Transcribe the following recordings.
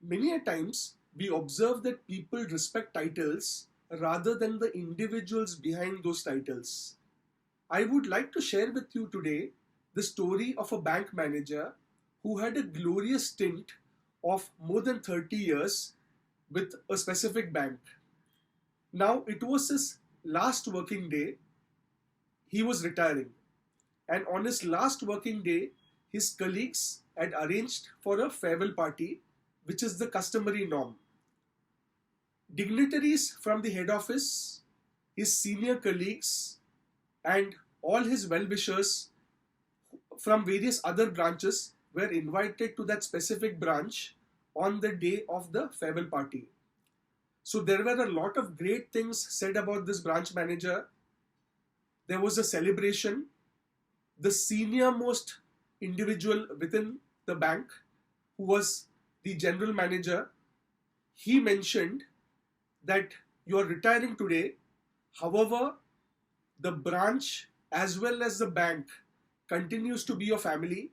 Many a times we observe that people respect titles rather than the individuals behind those titles. I would like to share with you today the story of a bank manager who had a glorious stint of more than 30 years with a specific bank. Now, it was his last working day, he was retiring, and on his last working day, his colleagues had arranged for a farewell party, which is the customary norm. Dignitaries from the head office, his senior colleagues, and all his well wishers from various other branches were invited to that specific branch on the day of the farewell party. So there were a lot of great things said about this branch manager. There was a celebration. The senior most individual within the bank, who was the general manager, he mentioned that you are retiring today. However, the branch as well as the bank continues to be your family,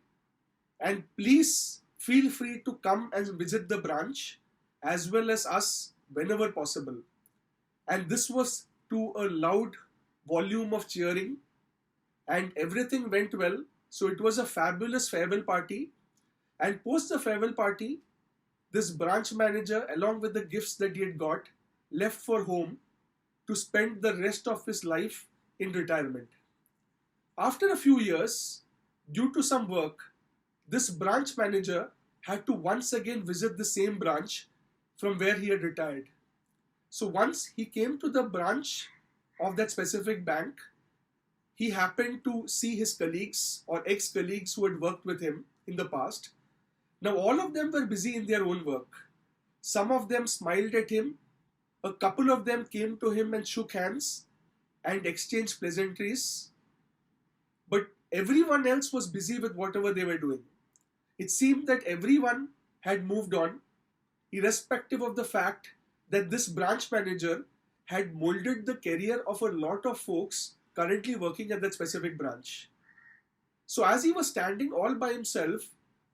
and please feel free to come and visit the branch as well as us whenever possible. And this was to a loud volume of cheering, and everything went well. So it was a fabulous farewell party. And post the farewell party, this branch manager, along with the gifts that he had got, left for home to spend the rest of his life in retirement. After a few years, due to some work, this branch manager had to once again visit the same branch from where he had retired. So once he came to the branch of that specific bank, he happened to see his colleagues or ex-colleagues who had worked with him in the past. Now all of them were busy in their own work. Some of them smiled at him. A couple of them came to him and shook hands and exchanged pleasantries. But everyone else was busy with whatever they were doing. It seemed that everyone had moved on, irrespective of the fact that this branch manager had molded the career of a lot of folks currently working at that specific branch. So as he was standing all by himself,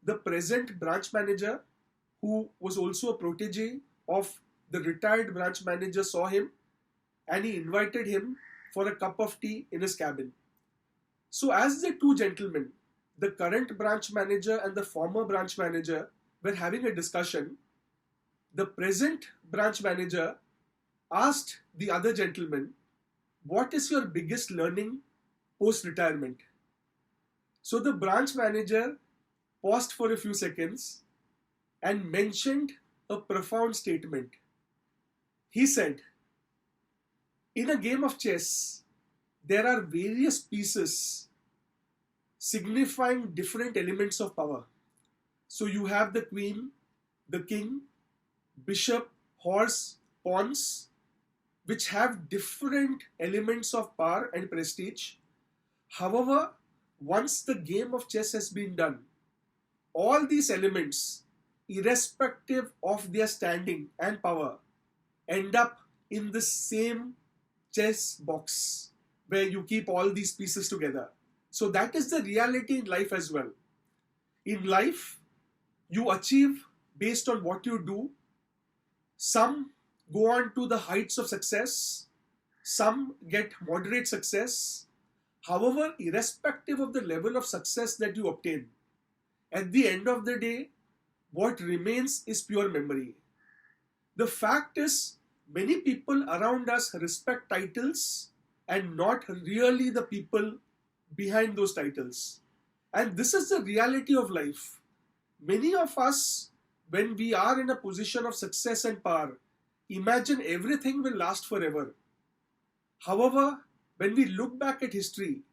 the present branch manager, who was also a protege of the retired branch manager, saw him and he invited him for a cup of tea in his cabin. So as the two gentlemen, the current branch manager and the former branch manager, were having a discussion, the present branch manager asked the other gentleman, "What is your biggest learning post-retirement?" So the branch manager paused for a few seconds and mentioned a profound statement. He said, "In a game of chess, there are various pieces signifying different elements of power. So you have the queen, the king, bishop, horse, pawns, which have different elements of power and prestige. However, once the game of chess has been done, all these elements, irrespective of their standing and power, end up in the same chess box where you keep all these pieces together." So that is the reality in life as well. In life, you achieve based on what you do. Some go on to the heights of success. Some get moderate success. However, irrespective of the level of success that you obtain, at the end of the day, what remains is pure memory. The fact is, many people around us respect titles and not really the people behind those titles. And this is the reality of life. Many of us, when we are in a position of success and power, imagine everything will last forever. However, when we look back at history,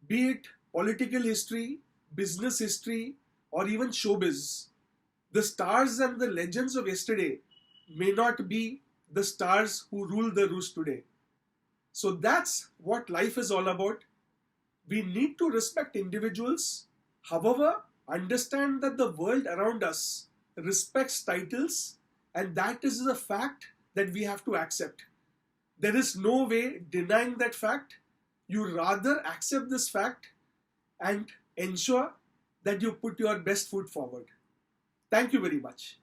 be it political history, business history, or even showbiz, the stars and the legends of yesterday may not be the stars who rule the roost today. So that's what life is all about. We need to respect individuals. However, understand that the world around us respects titles, and that is a fact that we have to accept. There is no way denying that fact. You rather accept this fact and ensure that you put your best foot forward. Thank you very much.